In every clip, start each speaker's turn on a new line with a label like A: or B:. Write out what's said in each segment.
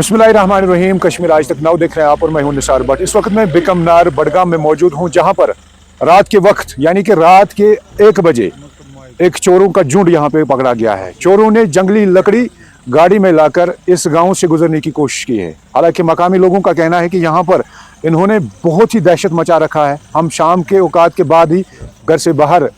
A: बिस्मिल्लाहिर्रहमानिर्रहीम। कश्मीर आज तक नाउ देख रहे हैं आप और मैं हूं निसार भट्ट। इस वक्त मैं बिकमनार बडगाम में मौजूद हूं, जहां पर रात के वक्त यानी कि रात के 1 बजे एक चोरों का झुंड यहां पे पकड़ा गया है। चोरों ने जंगली लकड़ी गाड़ी में लाकर इस गांव से गुजरने की कोशिश की है। हालांकि मकामी लोगों का कहना है कि यहाँ पर इन्होंने बहुत ही दहशत मचा रखा है। हम शाम के औकात के बाद ही घर से बाहर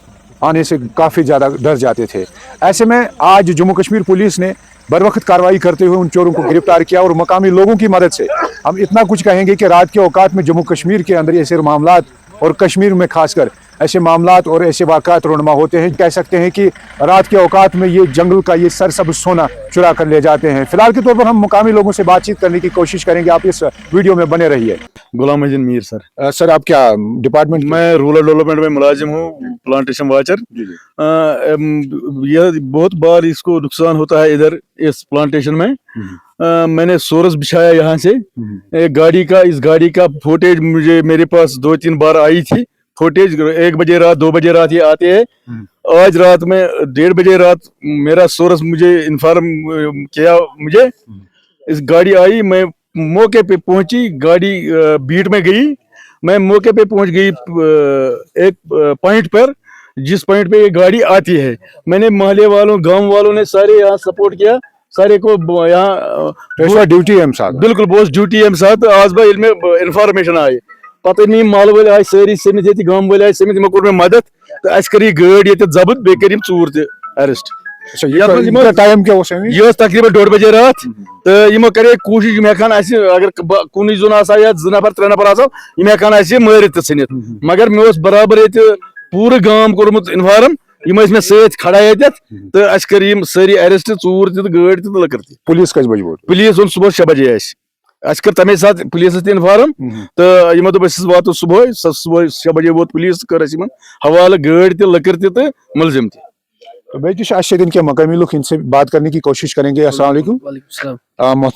A: आने से काफ़ी ज़्यादा डर जाते थे। ऐसे में आज जम्मू कश्मीर पुलिस ने बरवक्त कार्रवाई करते हुए उन चोरों को गिरफ्तार किया और मकामी लोगों की मदद से हम इतना कुछ कहेंगे कि रात के औकात में जम्मू कश्मीर के अंदर ऐसे मामलात और कश्मीर में खासकर ऐसे मामलात और ऐसे वाक़ात रोनमा होते हैं। कह सकते हैं कि रात के औकात में ये जंगल का ये सरसब्ज़ सोना चुरा कर ले जाते हैं। फिलहाल के तौर पर हम मुकामी लोगों से बातचीत करने की कोशिश करेंगे। आप इस वीडियो में बने रहिए।
B: गुलाम मजीद मीर सर।
A: सर आप क्या डिपार्टमेंट?
B: मैं रूरल डेवलपमेंट में मुलाजिम हूँ, प्लांटेशन वाचर। यह बहुत बार इसको नुकसान होता है इधर इस प्लांटेशन में। मैंने सोर्स बिछाया यहाँ से एक गाड़ी का, इस गाड़ी का फुटेज मुझे मेरे पास 2-3 बार आई थी। फुटेज 1 बजे रात 2 बजे रात ये आते हैं। आज रात में 1:30 बजे रात मेरा सोर्स मुझे इन्फॉर्म किया, मुझे इस गाड़ी आई, मैं मौके पे पहुंची, गाड़ी बीट में गई। मैं मौके पे पहुंच गई एक पॉइंट पर जिस पॉइंट पे ये गाड़ी आती है। मैंने मोहल्ले वालों गांव वालों ने सारे यहाँ सपोर्ट किया, सारे को यहाँ
A: ड्यूटी है साथ,
B: बिल्कुल बोस ड्यूटी है साथ। आज भाई इनमें इंफॉर्मेशन आई पता नहीं माल वाले आए सारी समित ये गांव वाले आए समित मे मदद तो अस कर गाड़ी ये जब्त बे कर चूर अरेस्ट।
A: टाइम क्या
B: यह तकरीबन 1:30 बजे रात तो यमो करे कोशिश अगर कुन जोन या 2 नफर 3 नफर यम मारित थ मगर मे बराबर ये पूरे गांव कोर्मुत इन्फॉर्म यम मे सत खड़ा ये तो अस कर सारी अरेस्ट चूर गाड़ी तो लकड़ ती।
A: पुलिस कस बजे?
B: पुलिस वो सुबह 6 बजे अस कर तमे साथ पुलिस इन्फॉर्म तो यमो दोप वातो सुबह 6 बजे वोत पुलिस कर हवाले गाड़ी तो लकड़ तो मुलजिम थे।
A: दिन के मकामी लोग इनसे बात करने की कोशिश करेंगे। अस्सलाम वालेकुम।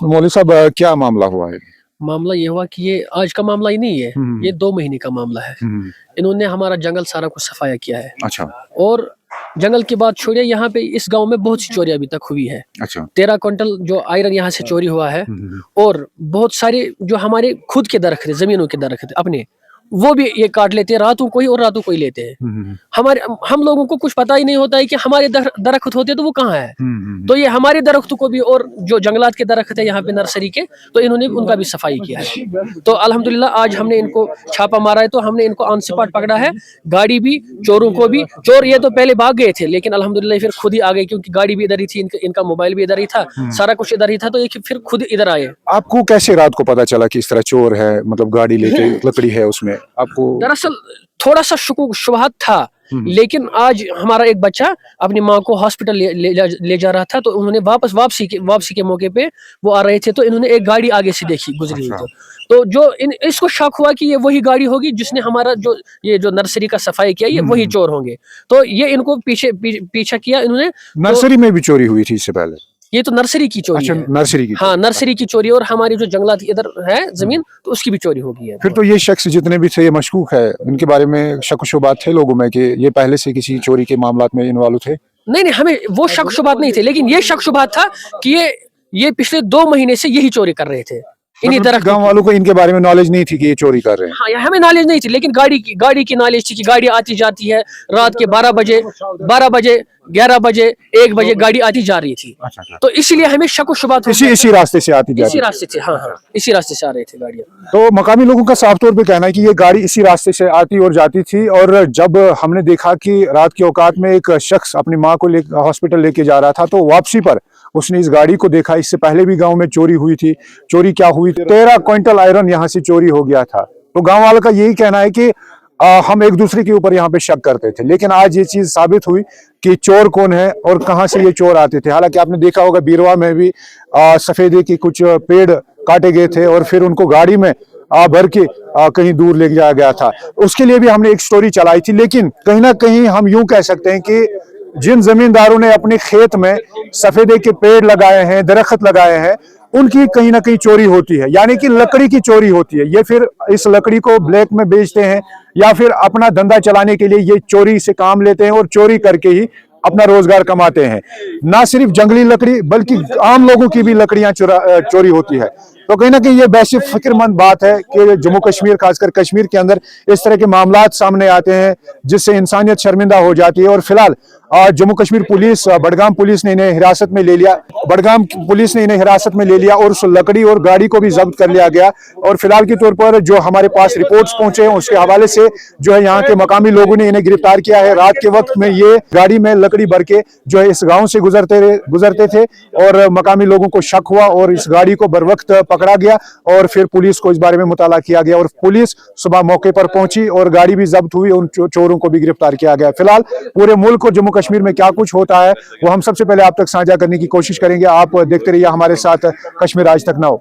A: मौलवी साहब क्या मामला हुआ है?
C: मामला ये हुआ कि ये आज का मामला ही नहीं है, ये 2 महीने का मामला है। इन्होंने हमारा जंगल सारा कुछ सफाया किया है।
A: अच्छा।
C: और जंगल की बात छोड़िए, यहाँ पे इस गांव में बहुत सी चोरी अभी तक हुई है।
A: अच्छा।
C: 13 क्विंटल जो आयरन यहाँ से चोरी हुआ है और बहुत सारे जो हमारे खुद के दरख्त, जमीनों के दरख्त अपने, वो भी ये काट लेते हैं रातों को ही और रातों को ही लेते हैं। हम लोगों को कुछ पता ही नहीं होता है कि हमारे दरख्त होते तो वो कहाँ है। तो ये हमारे दरख्तों को भी और जो जंगलात के दरख्त है यहाँ पे नर्सरी के, तो इन्होंने उनका भी सफाई किया है। तो अल्हम्दुलिल्लाह आज हमने इनको छापा मारा है, तो हमने इनको ऑन स्पॉट पकड़ा है, गाड़ी भी, चोरों को भी। चोर ये तो पहले भाग गए थे लेकिन अल्हम्दुलिल्लाह फिर खुद ही आ गए, क्योंकि गाड़ी भी इधर ही थी, इनका मोबाइल भी इधर ही था, सारा कुछ इधर ही था, तो ये फिर खुद इधर आए।
A: आपको कैसे रात को पता चला कि इस तरह चोर है, मतलब गाड़ी लेके लकड़ी है उसमें? आपको
C: दरअसल थोड़ा सा शुबहत था, लेकिन आज हमारा एक बच्चा अपनी माँ को हॉस्पिटल ले जा रहा था, तो उन्होंने वापसी के मौके पे वो आ रहे थे, तो इन्होंने एक गाड़ी आगे से देखी गुजरी हुई। तो जो इसको शक हुआ कि ये वही गाड़ी होगी जिसने हमारा जो नर्सरी का सफाई किया, ये वही चोर होंगे। तो ये इनको पीछा किया इन्होंने।
A: नर्सरी में भी चोरी हुई थी इससे पहले?
C: ये तो नर्सरी की चोरी है।
A: नर्सरी की?
C: हाँ, नर्सरी की चोरी, और हमारी जो जंगलात इधर है जमीन, तो उसकी भी चोरी हो गई है।
A: फिर तो ये शख्स जितने भी थे ये मशकूक है, उनके बारे में शक शुबात थे लोगों में कि ये पहले से किसी चोरी के मामलात में इन्वॉल्व थे?
C: नहीं, हमें वो शक शुबात नहीं थे, लेकिन ये शक शुबात था कि ये पिछले 2 महीने से यही चोरी कर रहे थे। इन्हीं तरह
A: गांव वालों को इनके बारे में नॉलेज नहीं थी कि ये चोरी कर रहे हैं?
C: हाँ, हमें नॉलेज नहीं थी, लेकिन गाड़ी की नॉलेज थी कि गाड़ी आती जाती है रात के 12 बजे 11 बजे 1 बजे गाड़ी आती जा रही थी।
A: अच्छा।
C: तो इसलिए हमें शक शुबात
A: इसी रास्ते से आती जाती?
C: इसी रास्ते से, हाँ, इसी रास्ते से आ रही थी गाड़ियाँ।
A: तो मकामी लोगों का साफ तौर पे कहना है कि ये गाड़ी इसी रास्ते से आती और जाती थी, और जब हमने देखा कि रात के औकात में एक शख्स अपनी माँ को हॉस्पिटल लेके जा रहा था, तो वापसी पर उसने इस गाड़ी को देखा। इससे पहले भी गांव में चोरी हुई थी। चोरी क्या हुई? 13 क्विंटल आयरन यहाँ से चोरी हो गया था। तो गांव वालों का यही कहना है कि हम एक दूसरे के ऊपर यहाँ पे शक करते थे, लेकिन आज ये चीज साबित हुई कि चोर कौन है और कहाँ से ये चोर आते थे। हालांकि आपने देखा होगा बीरवा में भी सफेदे के कुछ पेड़ काटे गए थे और फिर उनको गाड़ी में भर के कहीं दूर ले जाया गया था। उसके लिए भी हमने एक स्टोरी चलाई थी। लेकिन कहीं ना कहीं हम यूं कह सकते हैं कि जिन जमींदारों ने अपने खेत में सफेदे के पेड़ लगाए हैं, दरख्त लगाए हैं, उनकी कहीं ना कहीं चोरी होती है, यानी कि लकड़ी की चोरी होती है। ये फिर इस लकड़ी को ब्लैक में बेचते हैं या फिर अपना धंधा चलाने के लिए ये चोरी से काम लेते हैं और चोरी करके ही अपना रोजगार कमाते हैं। ना सिर्फ जंगली लकड़ी बल्कि आम लोगों की भी लकड़ियां चोरी होती है। तो कहीं ना कहीं ये वैसी फिक्रमंद बात है कि जम्मू कश्मीर, खासकर कश्मीर के अंदर इस तरह के मामलात सामने आते हैं जिससे इंसानियत शर्मिंदा हो जाती है। और फिलहाल जम्मू कश्मीर पुलिस, बडगाम पुलिस ने इन्हें हिरासत में ले लिया। बडगाम पुलिस ने इन्हें हिरासत में ले लिया और उस लकड़ी और गाड़ी को भी जब्त कर लिया गया। और फिलहाल के तौर पर जो हमारे पास रिपोर्ट्स पहुंचे हैं उसके हवाले से जो है यहाँ के मकामी लोगों ने इन्हें गिरफ्तार किया है। रात के वक्त में ये गाड़ी में लकड़ी भर के जो है इस गांव से गुजरते थे और मकामी लोगों को शक हुआ और इस गाड़ी को बर वक्त पकड़ा गया और फिर पुलिस को इस बारे में मुताला किया गया और पुलिस सुबह मौके पर पहुंची और गाड़ी भी जब्त हुई, उन चोरों को भी गिरफ्तार किया गया। फिलहाल पूरे मुल्क और जम्मू कश्मीर में क्या कुछ होता है वो हम सबसे पहले आप तक साझा करने की कोशिश करेंगे। आप देखते रहिए हमारे साथ कश्मीर आज तक नाउ।